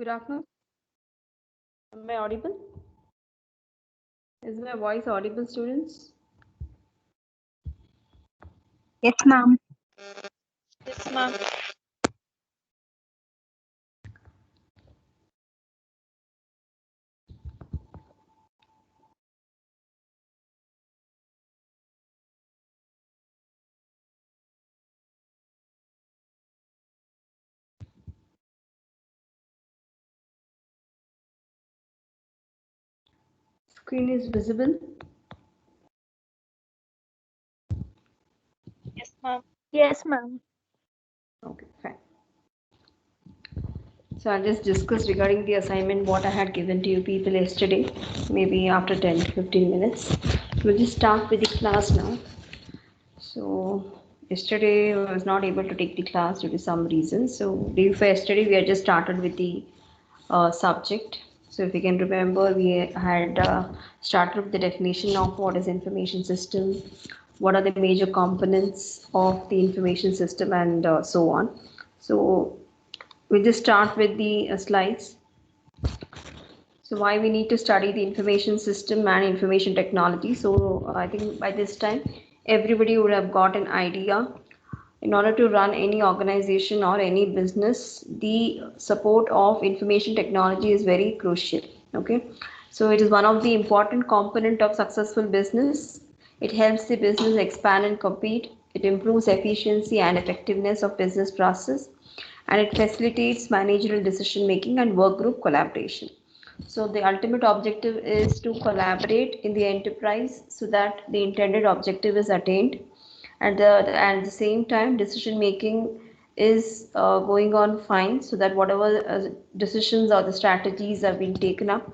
Good afternoon. Am I audible? Is my voice audible, students? Yes, ma'am. Yes, ma'am. Screen is visible. Yes, ma'am. Yes, ma'am. Okay, fine. So I'll just discuss regarding the assignment what I had given to you people yesterday, maybe after 10 to 15 minutes. We'll just start with the class now. So yesterday I was not able to take the class due to some reason. So day for yesterday we had just started with the subject. So if you can remember, we had started with the definition of what is information system, what are the major components of the information system, and so on. So we'll just start with the slides. So why we need to study the information system and information technology. So I think by this time everybody would have got an idea. In order to run any organization or any business, the support of information technology is very crucial. Okay, so it is one of the important component of successful business. It helps the business expand and compete. It improves efficiency and effectiveness of business process, and it facilitates managerial decision making and work group collaboration. So the ultimate objective is to collaborate in the enterprise so that the intended objective is attained, and at the same time decision making is going on fine, so that whatever decisions or the strategies are being taken up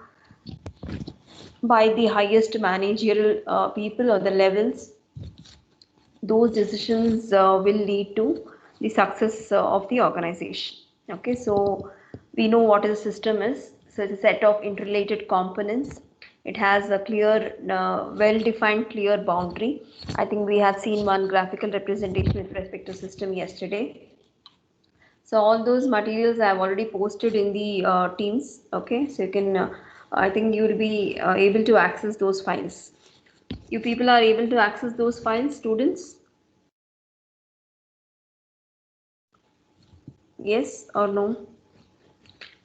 by the highest managerial people or the levels, those decisions will lead to the success of the organization. Okay, so we know what a system is. So it's a set of interrelated components. It has a clear, well defined clear boundary. I think we have seen one graphical representation with respect to system yesterday. So all those materials I have already posted in the Teams. Okay, so you can, I think you will be able to access those files. You people are able to access those files, students? Yes or no?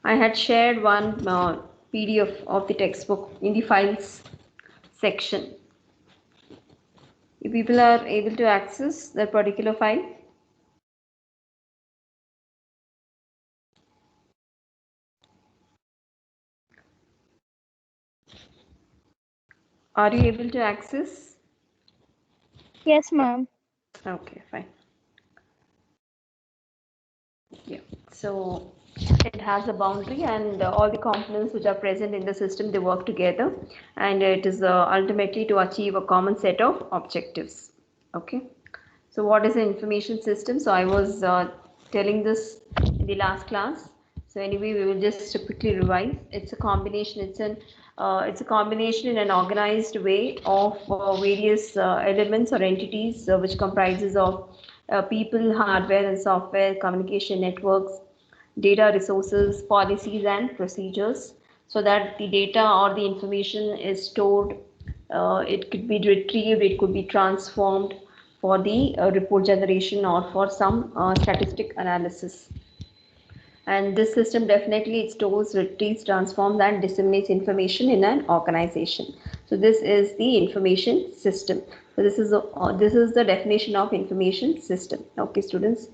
I had shared one PDF of the textbook in the files section. You people are able to access that particular file? Are you able to access? Yes, ma'am. Okay, fine. Yeah. So it has a boundary, and all the components which are present in the system, they work together, and it is ultimately to achieve a common set of objectives. Okay. So what is an information system? So I was telling this in the last class. So anyway, we will just quickly revise. It's a combination. It's a combination in an organized way of various elements or entities which comprises of people, hardware and software, communication networks, data resources, policies and procedures, so that the data or the information is stored. It could be retrieved, it could be transformed for the report generation or for some statistic analysis. And this system definitely it stores, retrieves, transforms and disseminates information in an organization. So this is the information system. So this is the definition of information system. Okay, students.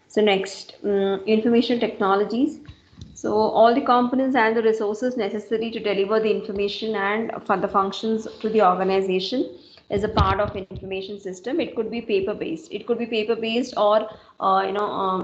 So next, information technologies. So all the components and the resources necessary to deliver the information and for the functions to the organization is a part of information system. It could be paper based. It could be paper based or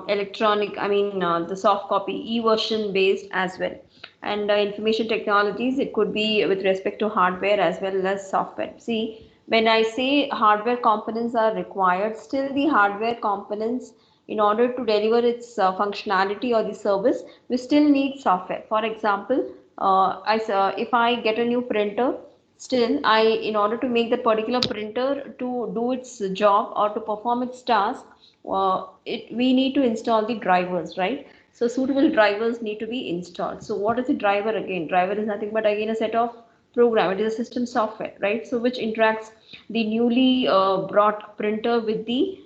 electronic. I mean the soft copy e-version based as well. And information technologies, it could be with respect to hardware as well as software. See, when I say hardware components are required, still the hardware components, in order to deliver its functionality or the service, we still need software. For example, if I get a new printer, still in order to make that particular printer to do its job or to perform its task, we need to install the drivers, right? So suitable drivers need to be installed. So what is a driver again? Driver is nothing but again a set of program. It is a system software, right? So which interacts the newly brought printer with the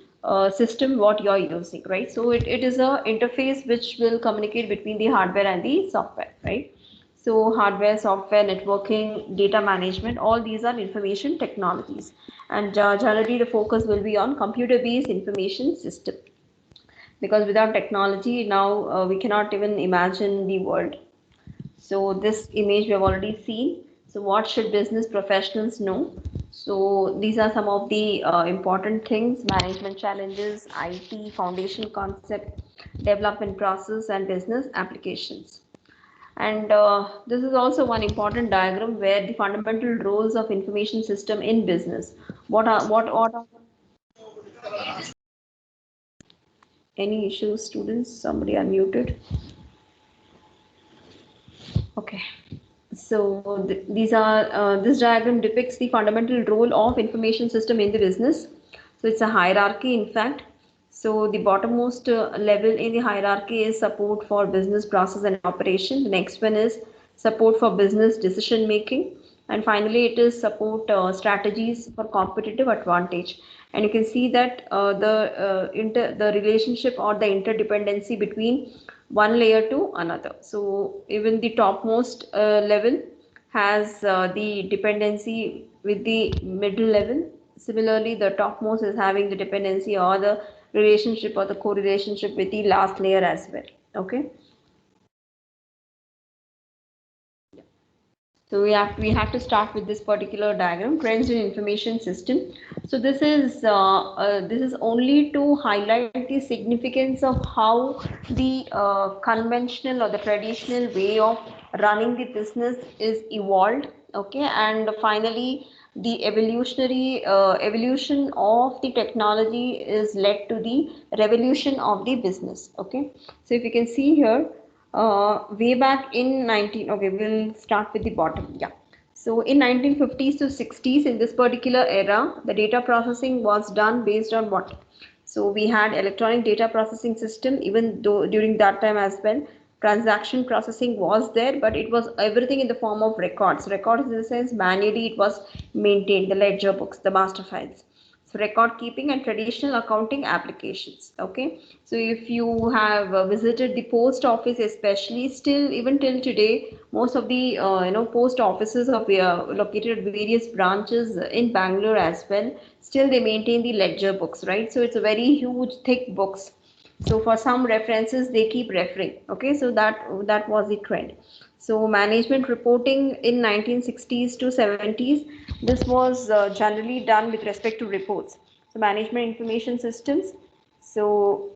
system what you are using, right? So it is a interface which will communicate between the hardware and the software, right? So hardware, software, networking, data management, all these are information technologies. And generally the focus will be on computer-based information system, because without technology now we cannot even imagine the world. So this image we have already seen. So what should business professionals know? So these are some of the important things: management challenges, IT, foundation concept, development process, and business applications. And this is also one important diagram where the fundamental roles of information system in business. What are any issues, students? Somebody unmuted. Okay. So these are this diagram depicts the fundamental role of information system in the business. So it's a hierarchy, in fact. So the bottommost level in the hierarchy is support for business process and operation. The next one is support for business decision making, and finally it is support strategies for competitive advantage. And you can see that the relationship or the interdependency between one layer to another. So even the topmost level has the dependency with the middle level. Similarly, the topmost is having the dependency or the relationship or the correlationship with the last layer as well. Okay. So we have to start with this particular diagram, trends in information system. So this is only to highlight the significance of how the conventional or the traditional way of running the business is evolved. Okay, and finally the evolution of the technology is led to the revolution of the business. Okay, so if you can see here, way back in 19, okay, we'll start with the bottom. Yeah, so in 1950s to 60s, in this particular era, the data processing was done based on what? So we had electronic data processing system. Even though during that time as well, transaction processing was there, but it was everything in the form of records in the sense manually it was maintained, the ledger books, the master files. So record keeping and traditional accounting applications. Okay, so if you have visited the post office, especially, still even till today, most of the post offices of located at various branches in Bangalore as well, still they maintain the ledger books, right? So it's a very huge thick books. So for some references they keep referring. Okay, so that was the trend. So management reporting in 1960s to 70s, this was generally done with respect to reports. So management information systems, so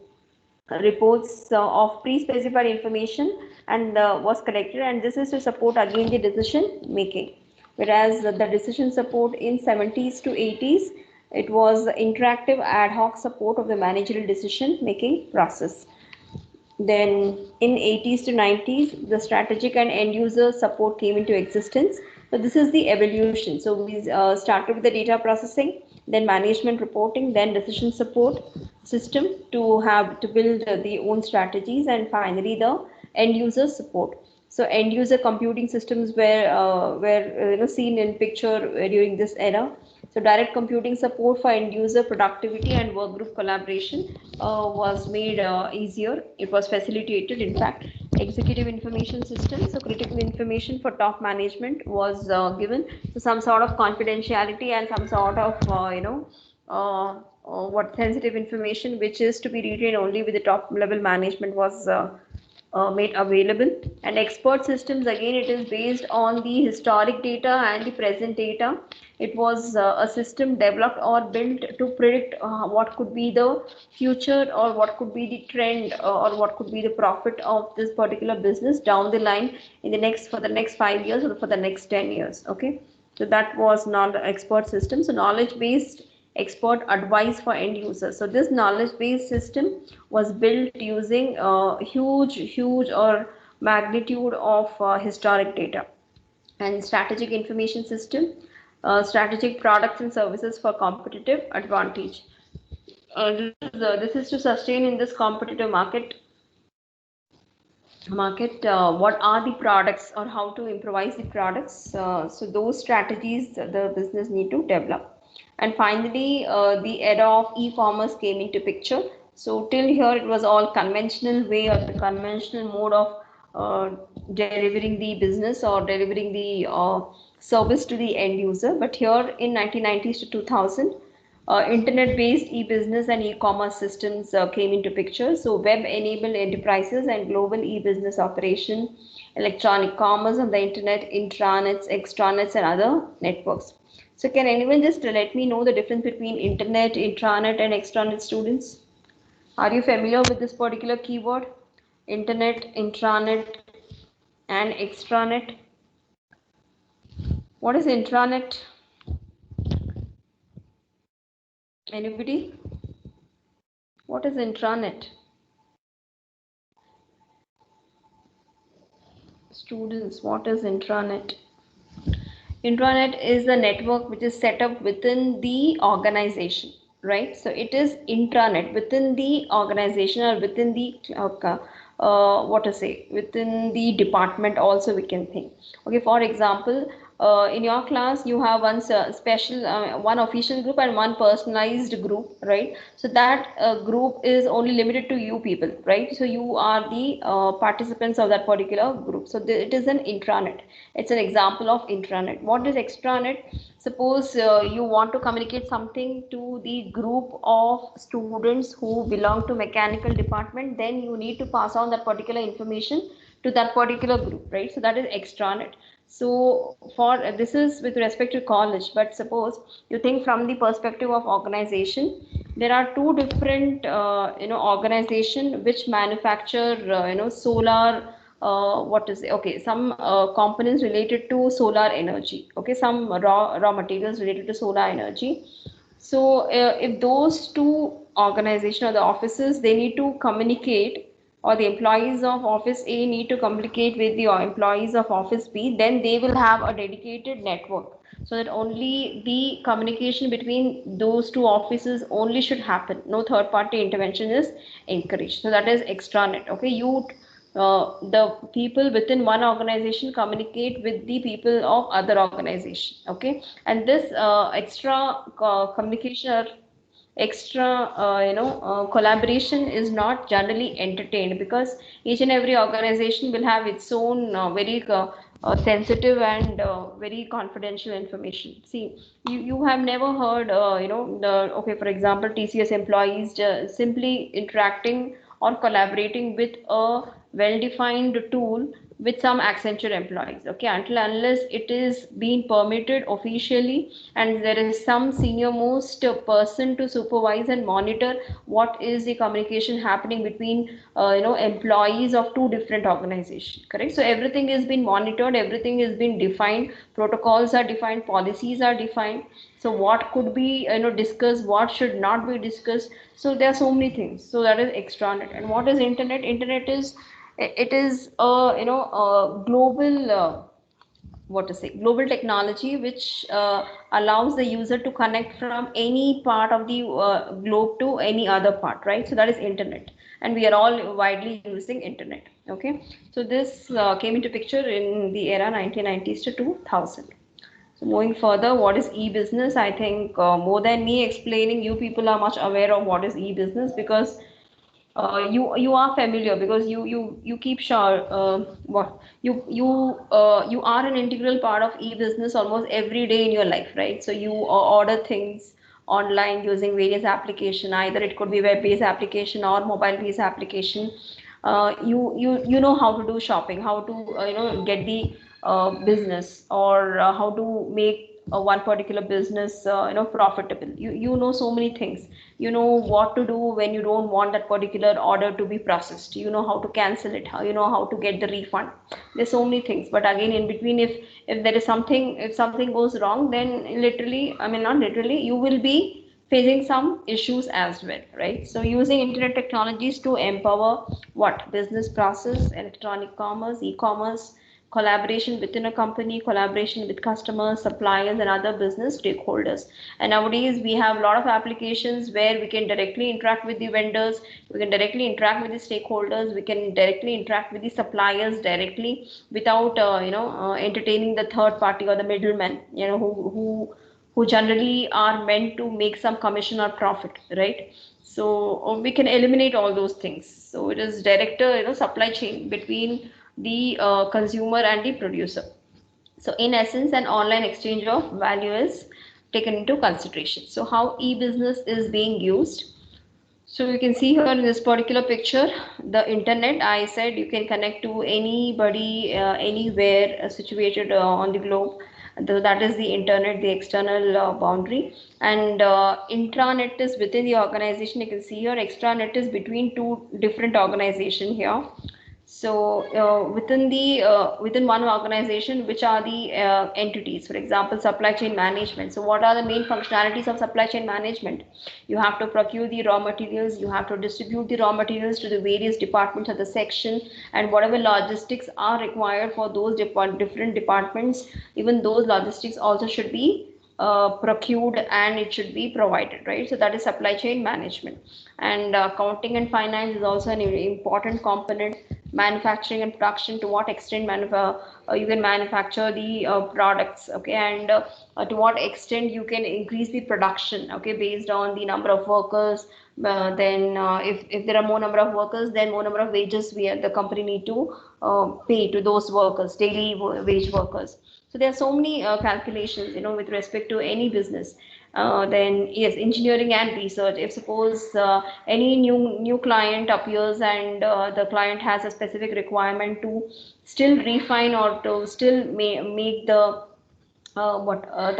reports of pre-specified information and was collected, and this is to support again the decision making. Whereas the decision support in 70s to 80s, it was interactive ad hoc support of the managerial decision making process. Then in 80s to 90s, the strategic and end user support came into existence. So this is the evolution. So we started with the data processing, then management reporting, then decision support system to build the own strategies, and finally the end user support. So end user computing systems were seen in picture during this era. So direct computing support for end user productivity and work group collaboration was made easier. It was facilitated, in fact. Executive information system, so critical information for top management was given. So some sort of confidentiality and some sort of what sensitive information which is to be retained only with the top level management was made available. And expert systems, again it is based on the historic data and the present data. It was a system developed or built to predict what could be the future, or what could be the trend, or what could be the profit of this particular business down the line in the next, for the next 5 years or for the next 10 years. Okay, so that was not expert system. So knowledge based expert advice for end users. So this knowledge based system was built using huge or magnitude of historic data. And strategic information system, strategic products and services for competitive advantage. This is to sustain in this competitive market. market, what are the products or how to improvise the products. So those strategies the business need to develop. And finally, the era of e-commerce came into picture. So till here it was all conventional way or the conventional mode of delivering the business or delivering the service to the end user. But here in 1990s to 2000, internet-based e-business and e-commerce systems came into picture. So web-enabled enterprises and global e-business operation, electronic commerce on the internet, intranets, extranets, and other networks. So can anyone just let me know the difference between internet, intranet, and extranet, students? Are you familiar with this particular keyword? Internet, intranet, and extranet. What is intranet? Anybody? What is intranet? Students, what is intranet? Intranet is the network which is set up within the organization, right? So it is intranet within the organization or within the what to say, within the department also we can think. Okay, for example, in your class you have one special one official group and one personalized group, right? So that group is only limited to you people, right? So you are the participants of that particular group. So it is an intranet. It's an example of intranet. What is extranet? Suppose you want to communicate something to the group of students who belong to mechanical department, then you need to pass on that particular information to that particular group, right? So that is extranet. So for this is with respect to college, but suppose you think from the perspective of organization, there are two different organization which manufacture solar what is okay, some components related to solar energy, okay, some raw materials related to solar energy. So if those two organization or the offices, they need to communicate, or the employees of office A need to communicate with the employees of office B, then they will have a dedicated network, so that only the communication between those two offices only should happen. No third party intervention is encouraged. So that is extranet. Okay, the people within one organization communicate with the people of other organization. Okay, and this extra communication or extra collaboration is not generally entertained, because each and every organization will have its own very sensitive and very confidential information. See, you have never heard okay, for example, TCS employees simply interacting or collaborating with a well defined tool with some Accenture employees, okay, until unless it is being permitted officially and there is some senior most person to supervise and monitor what is the communication happening between employees of two different organizations, correct? So everything is being monitored, everything is being defined, protocols are defined, policies are defined. So what could be discussed, what should not be discussed. So there are so many things. So that is extranet. And what is internet? Internet is, it is a a global what to say, global technology which allows the user to connect from any part of the globe to any other part, right? So that is internet, and we are all widely using internet. Okay, so this came into picture in the era 1990s to 2000. So moving further, what is e-business? I think more than me explaining, you people are much aware of what is e-business, because you are familiar, because you keep sure what you are an integral part of e-business almost every day in your life, right? So you order things online using various application, either it could be web-based application or mobile-based application. You know how to do shopping, how to get the business, or how to make one particular business profitable. You know so many things. You know what to do when you don't want that particular order to be processed. You know how to cancel it, how you know how to get the refund. There's so many things, but again, in between, if there is something, if something goes wrong, then literally, I mean not literally, you will be facing some issues as well, right? So using internet technologies to empower what business process, electronic commerce, e-commerce, collaboration within a company, collaboration with customers, suppliers, and other business stakeholders. And nowadays, we have a lot of applications where we can directly interact with the vendors, we can directly interact with the stakeholders, we can directly interact with the suppliers directly without, entertaining the third party or the middleman, who generally are meant to make some commission or profit, right? So we can eliminate all those things. So it is direct, supply chain between the consumer and the producer. So in essence, an online exchange of value is taken into consideration. So how e-business is being used? So you can see here in this particular picture, the internet. I said you can connect to anybody, anywhere situated on the globe. That is the internet, the external boundary. And intranet is within the organization. You can see here, extranet is between two different organization here. So within one organization, which are the entities? For example, supply chain management. So what are the main functionalities of supply chain management? You have to procure the raw materials, you have to distribute the raw materials to the various departments of the section, and whatever logistics are required for those different departments, even those logistics also should be procured and it should be provided, right? So that is supply chain management. And accounting and finance is also an important component. Manufacturing and production, to what extent you can manufacture the products, okay, and to what extent you can increase the production, okay, based on the number of workers. Then if there are more number of workers, then more number of wages the company need to pay to those workers, daily wage workers. So there are so many calculations, with respect to any business. Then yes, engineering and research. If suppose any new client appears and the client has a specific requirement to still refine or to still make the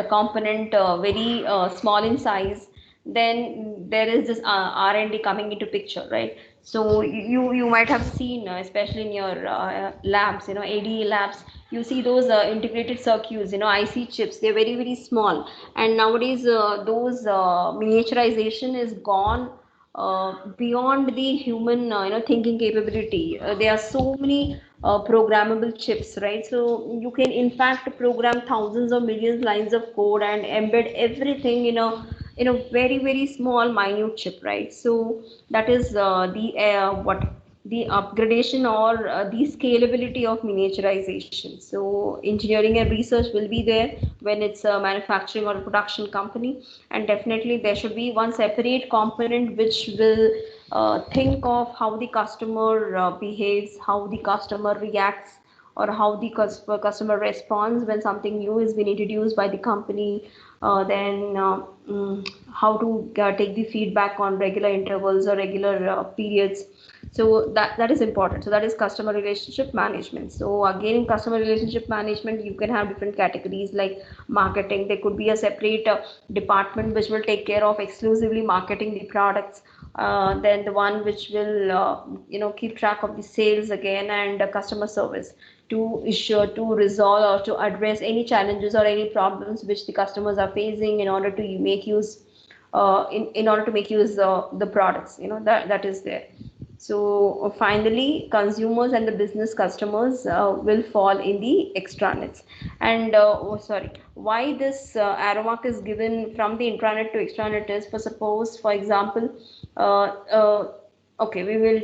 component very small in size, then there is this R&D coming into picture, right? So you might have seen, especially in your labs, ADE labs, you see those integrated circuits, IC chips. They're very very small, and nowadays those miniaturization is gone beyond the human thinking capability. There are so many programmable chips, right? So you can in fact program thousands or millions lines of code and embed everything in a very very small minute chip, right? So that is the upgradation or the scalability of miniaturization. So engineering and research will be there when it's a manufacturing or a production company, and definitely there should be one separate component which will think of how the customer behaves, how the customer reacts, or how the customer responds when something new is being introduced by the company. Then how to take the feedback on regular intervals or regular periods. So that is important. So that is customer relationship management. So again, in customer relationship management, you can have different categories like marketing. There could be a separate department which will take care of exclusively marketing the products. Then the one which will keep track of the sales again, and customer service to issue, to resolve or to address any challenges or any problems which the customers are facing in order to make use in order to make use the products, that is there. So finally, consumers and the business customers will fall in the extranets. And why this arrow mark is given from the intranet to extranet is, for suppose, for example, okay, we will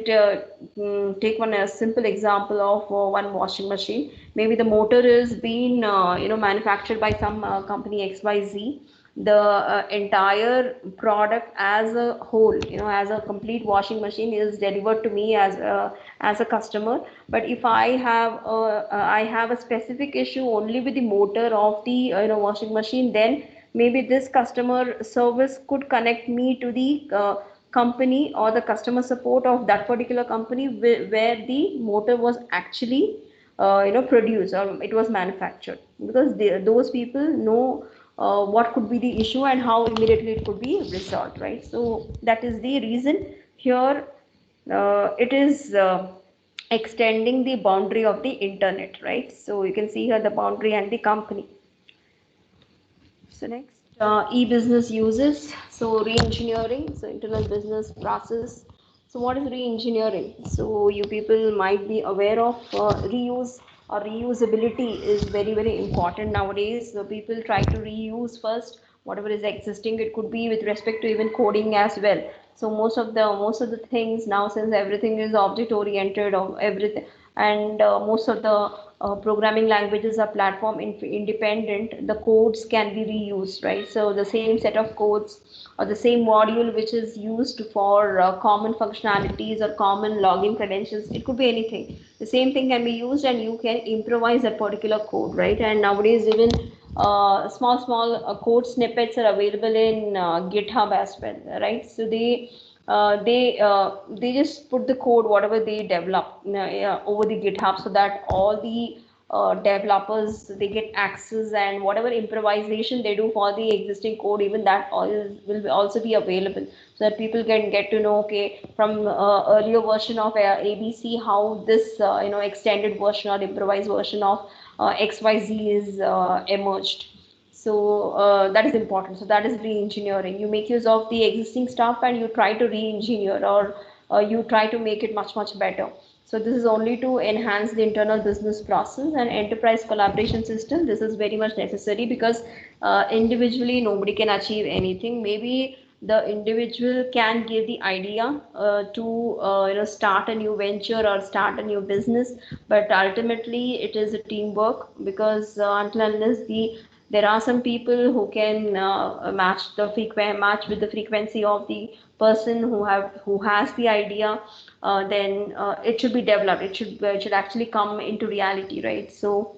take one a simple example of one washing machine. Maybe the motor is being manufactured by some company XYZ. The entire product as a whole, as a complete washing machine, is delivered to me as a customer. But if I have a specific issue only with the motor of the washing machine, then maybe this customer service could connect me to the company or the customer support of that particular company where the motor was actually produced or it was manufactured, because those people know what could be the issue and how immediately it could be resolved, right? So that is the reason here it is extending the boundary of the internet, right? So you can see here the boundary and the company. So next, e-business uses. So re-engineering, so internal business process. So what is re-engineering? So you people might be aware of reuse or reusability is very, very important nowadays. So people try to reuse first whatever is existing. It could be with respect to even coding as well. So most of the things now, since everything is object oriented or everything, and most of the programming languages are platform independent, the codes can be reused, right? So the same set of codes or the same module which is used for common functionalities or common login credentials, it could be anything. The same thing can be used and you can improvise that particular code, right? And nowadays even small code snippets are available in GitHub as well, right? So they just put the code whatever they develop yeah, over the GitHub, so that all the developers, they get access, and whatever improvisation they do for the existing code, even that all will also be available, so that people can get to know, okay, from earlier version of ABC, how this extended version or improvised version of XYZ is emerged. So that is important. So that is re-engineering. You make use of the existing stuff and you try to re-engineer, or you try to make it much much better. So this is only to enhance the internal business process and enterprise collaboration system. This is very much necessary because individually nobody can achieve anything. Maybe the individual can give the idea to start a new venture or start a new business, but ultimately it is a teamwork, because until unless there are some people who can match with the frequency of the person who has the idea, then it should be developed. It should actually come into reality, right? So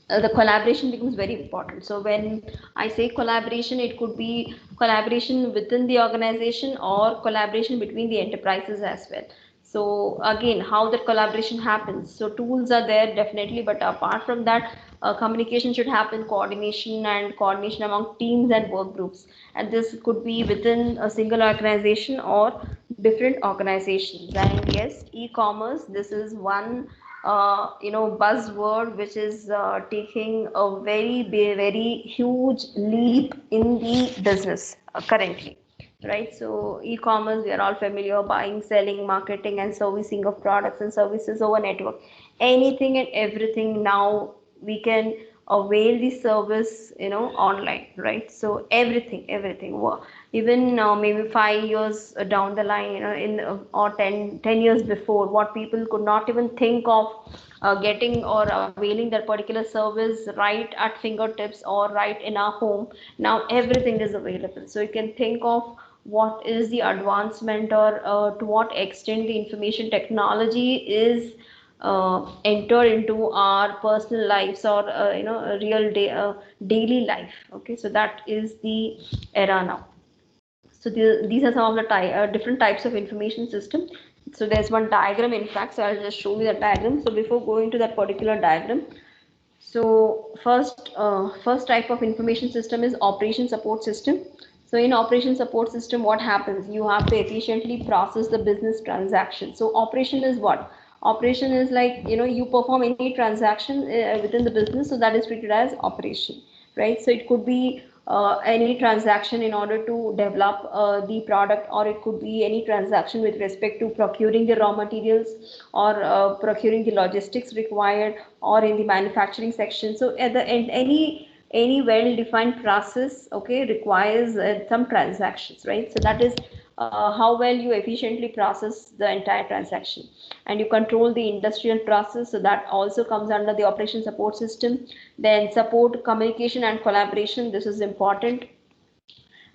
the collaboration becomes very important. So when I say collaboration, it could be collaboration within the organization or collaboration between the enterprises as well. So again, how that collaboration happens, so tools are there definitely, but apart from that, communication should happen, coordination among teams and work groups, and this could be within a single organization or different organizations. And yes, e-commerce, this is one buzzword which is taking a very huge leap in the business currently, right? So e-commerce, we are all familiar, buying, selling, marketing and servicing of products and services over network. Anything and everything now we can avail the service online, right? So everything even maybe 5 years down the line, in or 10 years before, what people could not even think of getting or availing that particular service right at fingertips or right in our home, now everything is available. So you can think of what is the advancement, or to what extent the information technology is enter into our personal lives, or a real daily life. Okay, so that is the era now. So these are some of the different types of information system. So there's one diagram, in fact, so I'll just show you the diagram. So before going to that particular diagram, so first type of information system is operation support system. So in operation support system, what happens? You have to efficiently process the business transaction. So operation is what? Operation is like, you perform any transaction within the business, so that is treated as operation, right? So it could be any transaction in order to develop the product, or it could be any transaction with respect to procuring the raw materials, or procuring the logistics required, or in the manufacturing section. So at the end, any well defined process, okay, requires some transactions, right? So that is how well you efficiently process the entire transaction, and you control the industrial process, so that also comes under the operation support system. Then support communication and collaboration, this is important.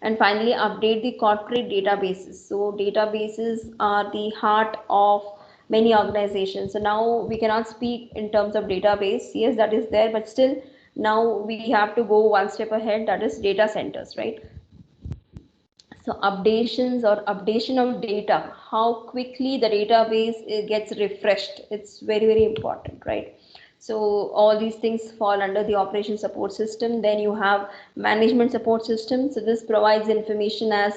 And finally, update the corporate databases. So databases are the heart of many organizations. So now we cannot speak in terms of database, yes, that is there, but still now we have to go one step ahead, that is data centers, right? So updations or updation of data, how quickly the database gets refreshed, it's very important, right? So all these things fall under the operation support system. Then you have management support system. So this provides information as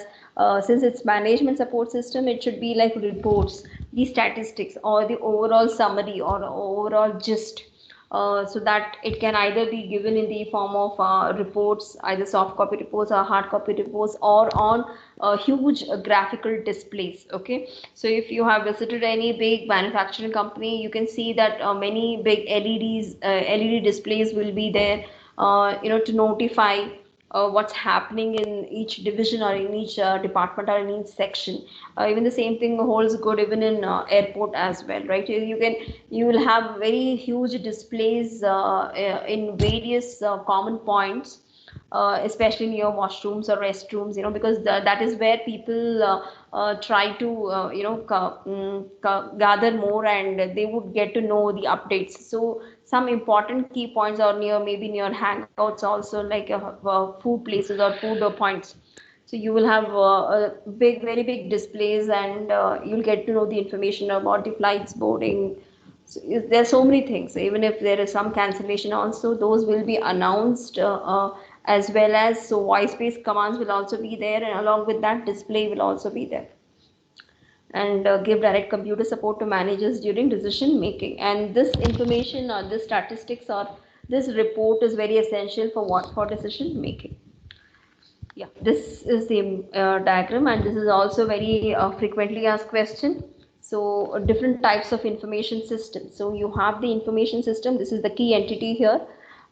since it's management support system, it should be like reports, the statistics, or the overall summary or overall gist so that it can either be given in the form of reports, either soft copy reports or hard copy reports, or on huge graphical displays. Okay, so if you have visited any big manufacturing company, you can see that many big LED displays will be there, to notify what's happening in each division or in each department or in each section. Even the same thing holds good even in airport as well, right? You will have very huge displays in various common points, especially near washrooms or restrooms, because that is where people try to gather more, and they would get to know the updates. So some important key points are near, maybe near hangouts also, like food places or food points. So you will have very big displays, and you'll get to know the information about the flights, boarding. So there are so many things. Even if there is some cancellation also, those will be announced, as well as, so voice-based commands will also be there, and along with that, display will also be there, and give direct computer support to managers during decision making. And this information or this statistics or this report is very essential for what? For decision making. Yeah, this is the diagram, and this is also very frequently asked question. So different types of information systems. So you have the information system. This is the key entity here,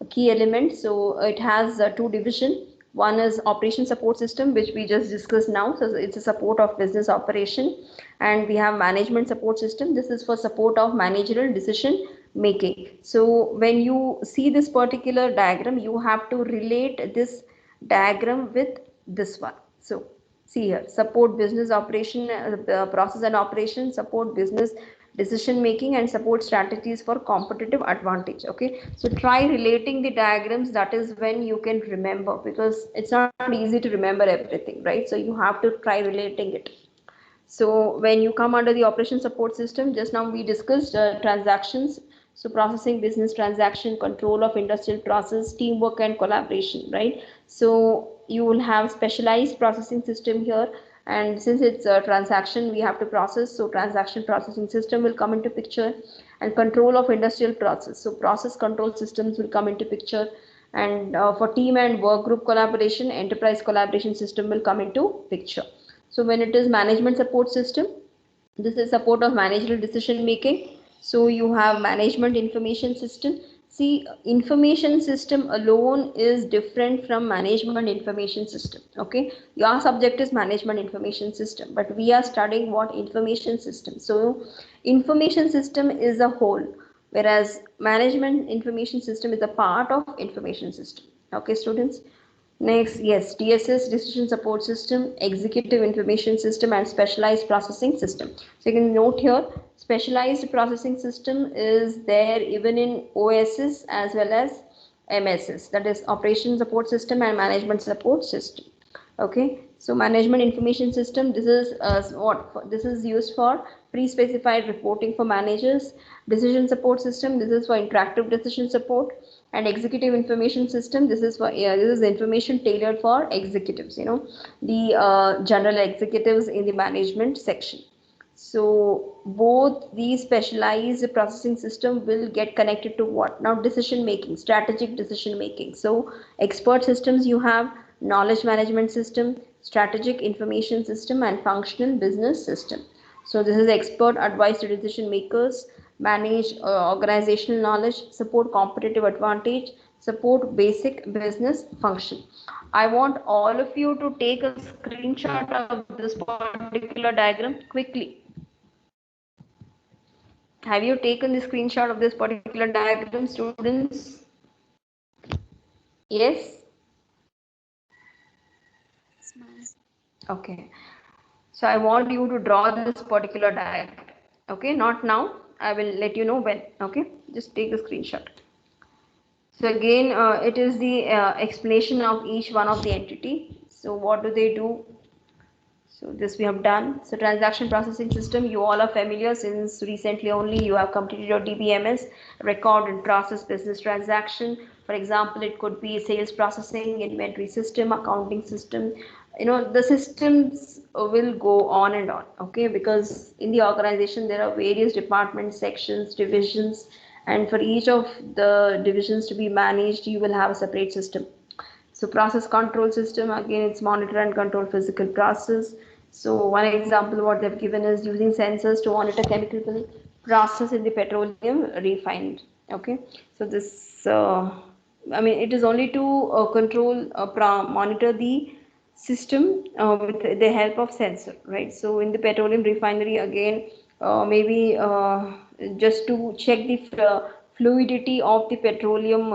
a key element. So it has two division. One is operation support system, which we just discussed now. So it's a support of business operation, and we have management support system. This is for support of managerial decision making. So when you see this particular diagram, you have to relate this diagram with this one. So see here, support business operation, process and operation, support business decision making, and support strategies for competitive advantage. Okay, so try relating the diagrams. That is when you can remember, because it's not easy to remember everything, right? So you have to try relating it. So when you come under the operation support system, just now we discussed transactions. So processing business transaction, control of industrial process, teamwork and collaboration, right? So you will have specialized processing system here. And since it's a transaction, we have to process. So transaction processing system will come into picture, and control of industrial process. So process control systems will come into picture. And for team and work group collaboration, enterprise collaboration system will come into picture. So when it is management support system, this is support of managerial decision making. So you have management information system. See, information system alone is different from management information system. Okay, your subject is management information system, but we are studying what information system. So information system is a whole, whereas management information system is a part of information system. Okay, students. Next, yes, DSS, decision support system, executive information system, and specialized processing system. So you can note here, specialized processing system is there even in OSS as well as MSS, that is operation support system and management support system. Okay, so management information system, this is this is used for pre-specified reporting for managers. Decision support system, this is for interactive decision support. And executive information system, this is for this is information tailored for executives, the general executives in the management section. So both these specialized processing system will get connected to what? Now decision making, strategic decision making. So expert systems, you have knowledge management system, strategic information system, and functional business system. So this is expert advice to decision makers, manage organizational knowledge, support competitive advantage, support basic business function. I want all of you to take a screenshot of this particular diagram quickly. Have you taken the screenshot of this particular diagram, students? Yes? Okay. So I want you to draw this particular diagram. Okay, not now. I will let you know when. Okay, just take a screenshot. So again, it is the explanation of each one of the entity. So what do they do? So this we have done. So transaction processing system, you all are familiar since recently only you have completed your DBMS, record and process business transaction. For example, it could be sales processing, inventory system, accounting system. The systems will go on and on. Okay, because in the organization there are various departments, sections, divisions, and for each of the divisions to be managed, you will have a separate system. So process control system, again, it's monitor and control physical process. So one example what they've given is using sensors to monitor chemical process in the petroleum refined. Okay, so this, I mean, it is only to control, monitor the system with the help of sensor, right? So in the petroleum refinery, again, maybe just to check the fluidity of the petroleum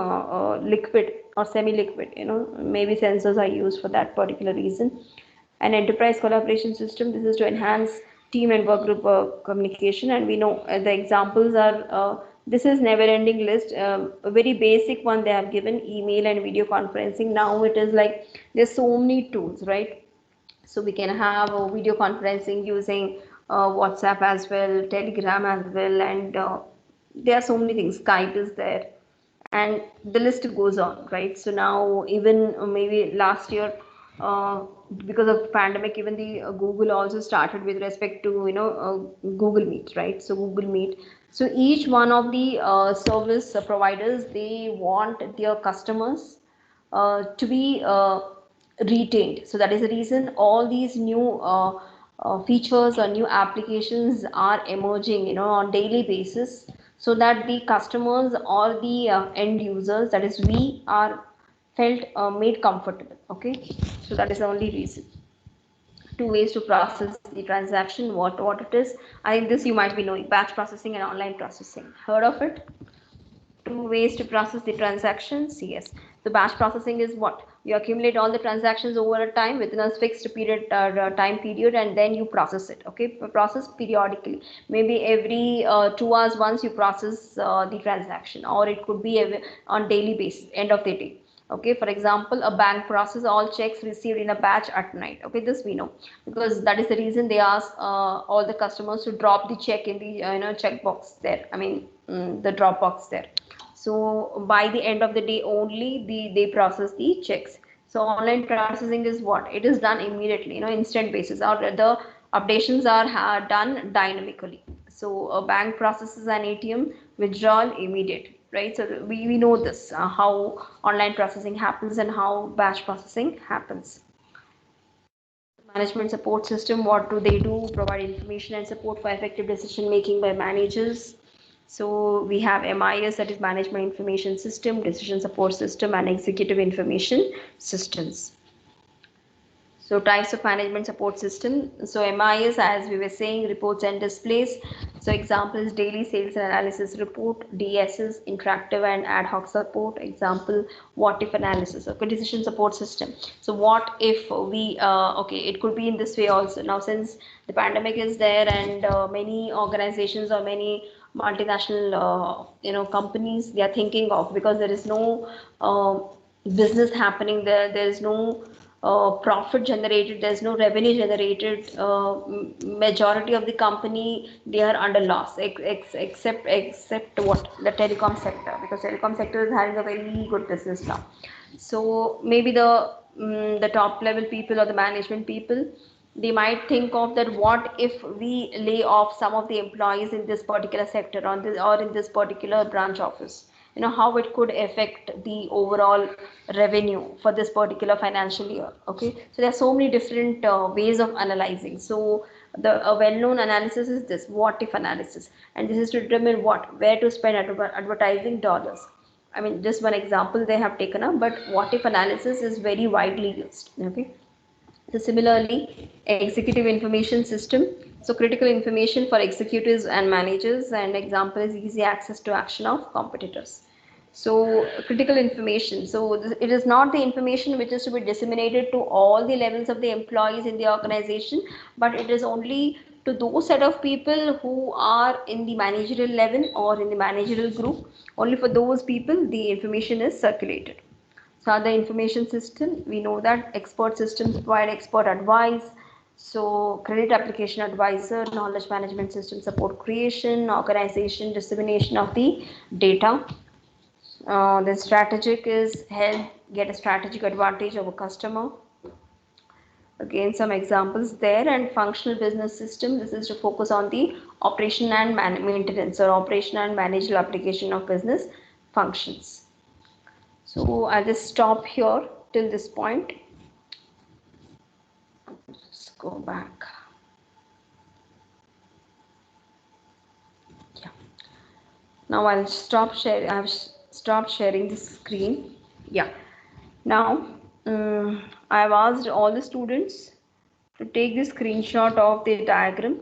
liquid or semi-liquid, maybe sensors are used for that particular reason. An enterprise collaboration system, this is to enhance team and work group communication, and we know the examples are, this is never ending list. A very basic one they have given, email and video conferencing. Now it is like there's so many tools, right? So we can have video conferencing using WhatsApp as well, Telegram as well, and there are so many things. Skype is there, and the list goes on, right? So now even maybe last year, because of pandemic, even the Google also started with respect to Google Meet, right? So Google Meet. So each one of the service providers, they want their customers to be retained. So that is the reason all these new features or new applications are emerging, on daily basis, so that the customers or the end users, that is we, are felt made comfortable. Okay, so that is the only reason. Two ways to process the transaction. What it is? I think this you might be knowing: batch processing and online processing. Heard of it? Two ways to process the transactions. Yes, the batch processing is what you accumulate all the transactions over a time within a fixed period, time period, and then you process it. Okay, process periodically, maybe every 2 hours once you process the transaction, or it could be on daily basis, end of the day. Okay, for example, a bank process all checks received in a batch at night. Okay, this we know, because that is the reason they ask all the customers to drop the check in the check box there, I mean, the drop box there. So by the end of the day only they process the checks. So online processing is what? It is done immediately, instant basis, or the updations are done dynamically. So a bank processes an ATM withdrawal immediate, right? So we know this, how online processing happens and how batch processing happens. Management support system, what do they do? Provide information and support for effective decision making by managers. So we have MIS, that is management information system, decision support system, and executive information systems. So types of management support system. So MIS, as we were saying, reports and displays. So example is daily sales and analysis report. DSS, interactive and ad hoc support. Example, what if analysis. Okay, decision support system. So what if we, okay, it could be in this way also. Now since the pandemic is there, and many organizations or many multinational companies, they are thinking of, because there is no business happening there, there is no profit generated, there's no revenue generated. Majority of the company, they are under loss, except what, the telecom sector, because telecom sector is having a very good business now. So maybe the top level people or the management people, they might think of that, what if we lay off some of the employees in this particular sector, on this or in this particular branch office, how it could affect the overall revenue for this particular financial year. Okay, so there are so many different ways of analyzing. So the well-known analysis is this what if analysis, and this is to determine where to spend advertising dollars. I mean, just one example they have taken up, but what if analysis is very widely used. Okay, so similarly, executive information system. So critical information for executives and managers, and example is easy access to action of competitors. So critical information. So it is not the information which is to be disseminated to all the levels of the employees in the organization, but it is only to those set of people who are in the managerial level or in the managerial group. Only for those people the information is circulated. So the information system, we know that expert systems provide expert advice. So credit application advisor, knowledge management system support creation, organization, dissemination of the data. The strategic is help get a strategic advantage of a customer. Again, some examples there. And functional business system, this is to focus on the operation and maintenance or operation and managerial application of business functions. So I'll just stop here till this point. Let's go back. Yeah. Now I'll stop sharing. I've stopped sharing the screen. Yeah. Now I've asked all the students to take the screenshot of the diagram.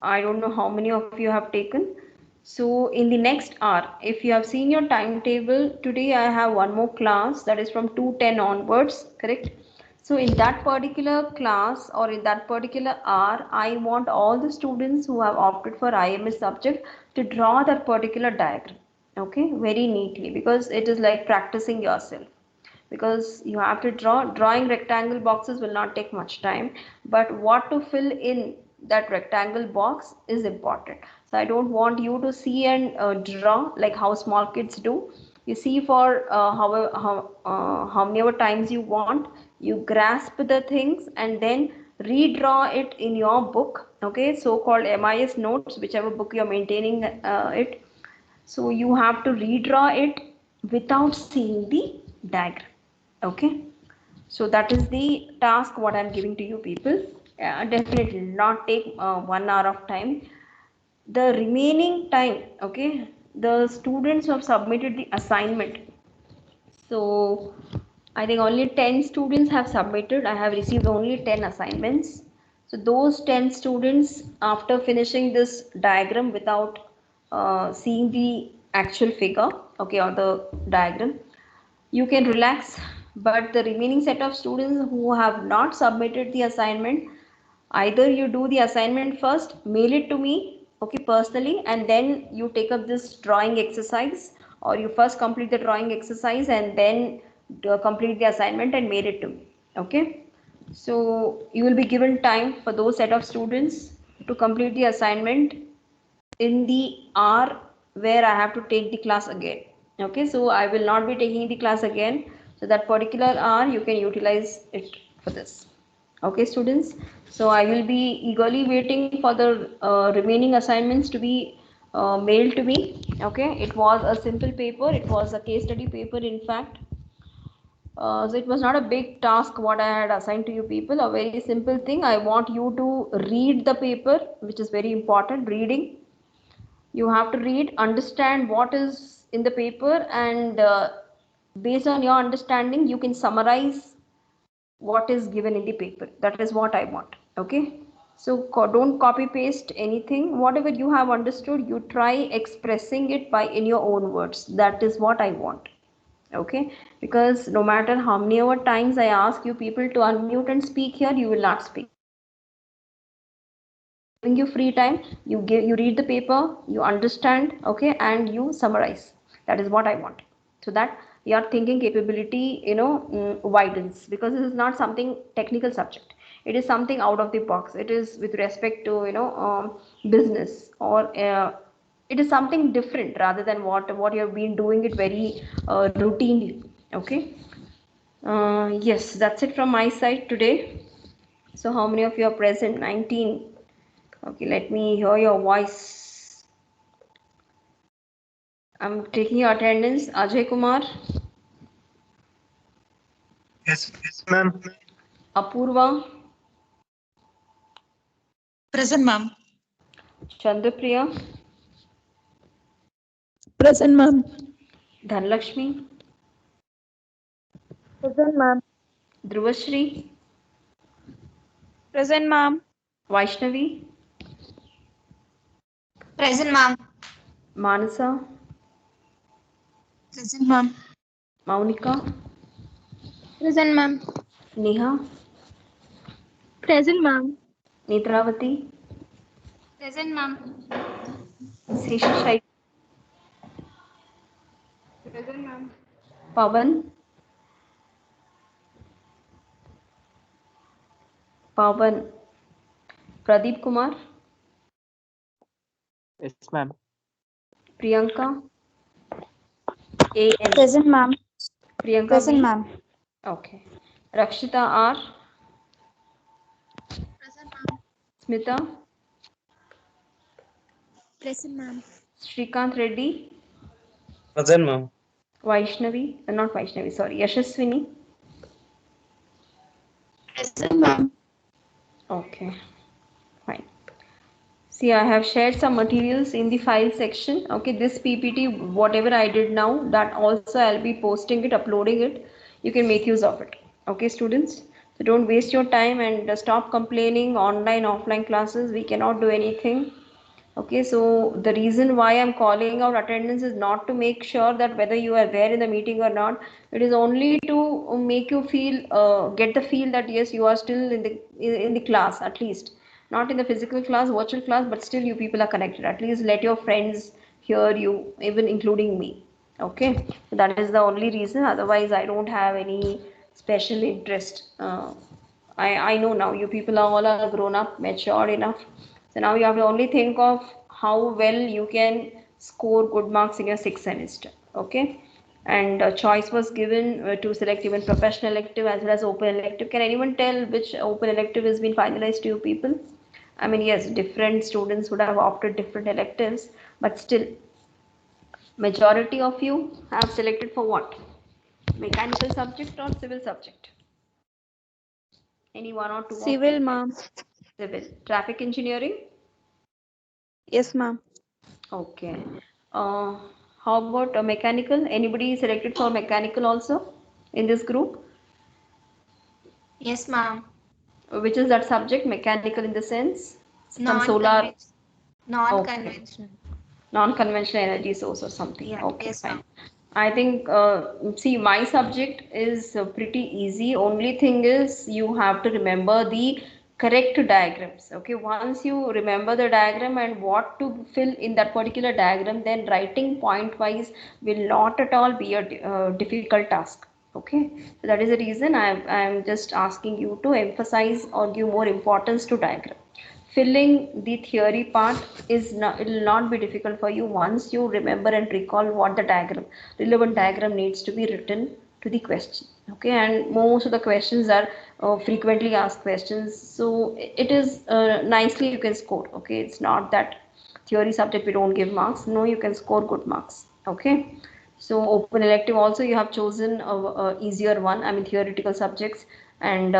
I don't know how many of you have taken. So in the next hour, if you have seen your timetable, today I have one more class that is from 2:10 onwards, correct? So in that particular class or in that particular hour, I want all the students who have opted for IMS subject to draw that particular diagram, okay, very neatly, because it is like practicing yourself, because you have to drawing rectangle boxes will not take much time, but what to fill in that rectangle box is important. So I don't want you to see and draw like how small kids do. You see for how many ever times you want, you grasp the things and then redraw it in your book, okay, so called MIS notes, whichever book you're maintaining it. So you have to redraw it without seeing the diagram, okay. So that is the task what I'm giving to you people. Definitely not take 1 hour of time. The remaining time, okay, the students who have submitted the assignment, so I think only 10 students have submitted. I have received only 10 assignments. So those 10 students, after finishing this diagram without seeing the actual figure, okay, or the diagram, you can relax. But the remaining set of students who have not submitted the assignment, either you do the assignment first, mail it to me, okay, personally, and then you take up this drawing exercise, or you first complete the drawing exercise and then complete the assignment and mail it to me, okay. So you will be given time for those set of students to complete the assignment in the hour where I have to take the class again, okay. So I will not be taking the class again, so that particular hour you can utilize it for this, okay students. So I will be eagerly waiting for the remaining assignments to be mailed to me, okay. It was a simple paper, it was a case study paper in fact. So it was not a big task what I had assigned to you people, a very simple thing. I want you to read the paper, which is very important, reading. You have to read, understand what is in the paper, and based on your understanding you can summarize what is given in the paper. That is what I want, okay. So don't copy paste anything. Whatever you have understood, you try expressing it by in your own words. That is what I want, okay. Because no matter how many ever times I ask you people to unmute and speak here, you will not speak. I'm giving you free time. You read the paper, you understand, okay, and you summarize. That is what I want, so that your thinking capability, widens, because this is not something technical subject. It is something out of the box. It is with respect to business, or it is something different rather than what you have been doing it very routinely, okay. Yes, that's it from my side today. So how many of you are present? 19. Okay, let me hear your voice. I'm taking your attendance. Ajay Kumar, Yes, ma'am. Apurva, Present, ma'am. Chandrapriya, Present, ma'am. Dhanlakshmi, Present, ma'am. Dhruvashri, Present, ma'am. Vaishnavi, Present, ma'am. Manasa, Present, ma'am. Maunika, Present, ma'am. Neha, Present, ma'am. Netravati, Present, ma'am. Seshashai, Present, ma'am. Pavan, Pavan, Pradeep Kumar, Yes, ma'am. Priyanka, AN, Present, ma'am. Priyanka Present, B, ma'am. okay, Rakshita R, Smita, Present, ma'am. Srikanth Reddy, Present, ma'am. Vaishnavi, not Vaishnavi, sorry, Yashaswini. Present, ma'am. Okay, fine. See, I have shared some materials in the file section. Okay, this PPT, whatever I did now, that also I'll be posting it, uploading it. You can make use of it. Okay, students. So don't waste your time and stop complaining online, offline classes. We cannot do anything. Okay, so the reason why I'm calling out attendance is not to make sure that whether you are there in the meeting or not. It is only to make you feel, get the feel that yes, you are still in the class at least, not in the physical class, virtual class, but still you people are connected. At least let your friends hear you, even including me. Okay, so that is the only reason. Otherwise, I don't have any special interest. I know now you people are all are grown up, matured enough. So now you have to only think of how well you can score good marks in your sixth semester. Okay. And choice was given to select even professional elective as well as open elective. Can anyone tell which open elective has been finalized to you people? I mean, yes, different students would have opted different electives, but still, majority of you have selected for what? Mechanical subject or civil subject? Any one or two of you? Civil, ma'am. Civil. Traffic engineering? Yes, ma'am. Okay. Uh, how about mechanical? Anybody selected for mechanical also in this group? Yes, ma'am. Which is that subject? Mechanical in the sense? Some solar. Non-conventional. Okay. Non-conventional. Non-conventional energy source or something. Yeah. Okay, Yes, fine. ma'am. I think, see, my subject is pretty easy. Only thing is you have to remember the correct diagrams. Okay, once you remember the diagram and what to fill in that particular diagram, then writing point wise will not at all be a difficult task. Okay, so that is the reason I'm just asking you to emphasize or give more importance to diagram. Filling the theory part is not, it will not be difficult for you once you remember and recall what the diagram, relevant diagram needs to be written to the question. Okay, and most of the questions are frequently asked questions, so it is nicely you can score. Okay, it's not that theory subject we don't give marks. No, you can score good marks. Okay, so open elective also you have chosen a easier one. I mean theoretical subjects and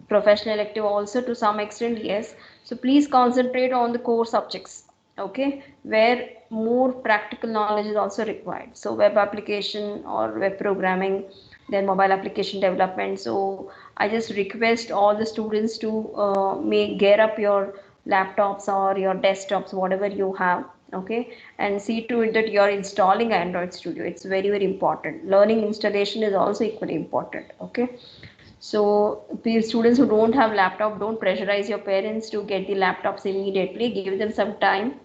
professional elective also to some extent, yes. So please concentrate on the core subjects. Okay, where more practical knowledge is also required. So web application or web programming, then mobile application development. So I just request all the students to make gear up your laptops or your desktops, whatever you have. Okay, and see to it that you are installing Android Studio. It's very very important. Learning installation is also equally important. Okay, so the students who don't have laptop, don't pressurize your parents to get the laptops immediately. Give them some time,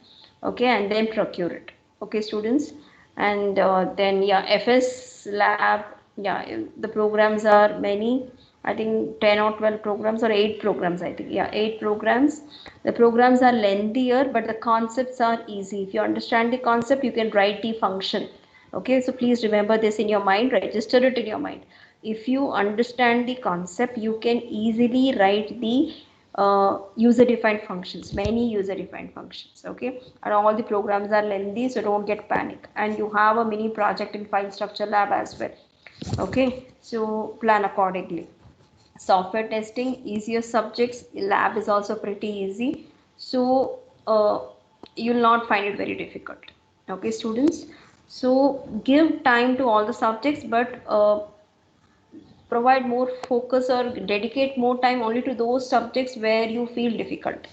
okay, and then procure it. Okay, students, and then yeah, FS lab. Yeah, the programs are many. I think 10 or 12 programs or 8 programs. I think yeah, 8 programs. The programs are lengthier, but the concepts are easy. If you understand the concept, you can write the function. Okay, so please remember this in your mind, register it in your mind. If you understand the concept, you can easily write the user defined functions, many user defined functions. Okay, and all the programs are lengthy, so don't get panic. And you have a mini project in file structure lab as well. Okay, so plan accordingly. Software testing, easier subjects. Lab is also pretty easy, so you'll not find it very difficult. Okay, students, so give time to all the subjects, but provide more focus or dedicate more time only to those subjects where you feel difficult.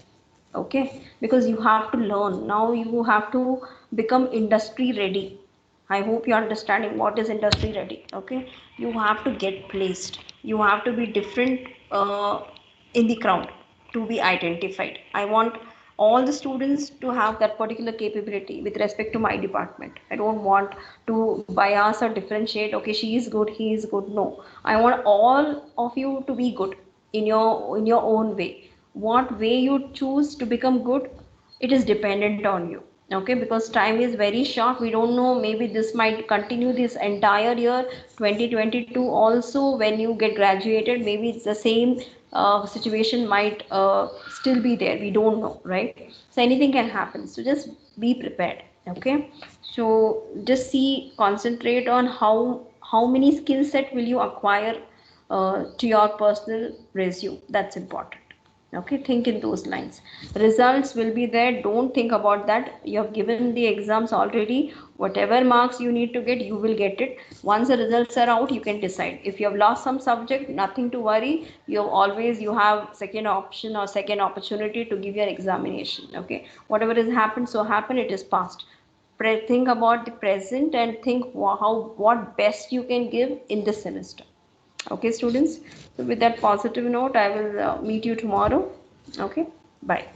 Okay, because you have to learn now, you have to become industry ready. I hope you're understanding what is industry ready. Okay, you have to get placed, you have to be different in the crowd to be identified. I want all the students to have that particular capability with respect to my department. I don't want to bias or differentiate, okay, she is good, he is good. No, I want all of you to be good in your own way. What way you choose to become good, it is dependent on you. Okay, because time is very short. We don't know, maybe this might continue this entire year 2022 also. When you get graduated, maybe it's the same situation might still be there. We don't know, right? So anything can happen, so just be prepared. Okay, so just see, concentrate on how many skill set will you acquire to your personal resume. That's important. Okay, think in those lines. Results will be there, don't think about that. You have given the exams already. Whatever marks you need to get, you will get it. Once the results are out, you can decide. If you have lost some subject, nothing to worry. You have second option or second opportunity to give your examination. Okay, whatever has happened, so happened, it is past. Think about the present and think how what best you can give in this semester. Okay, students. So with that positive note, I will meet you tomorrow. Okay, bye.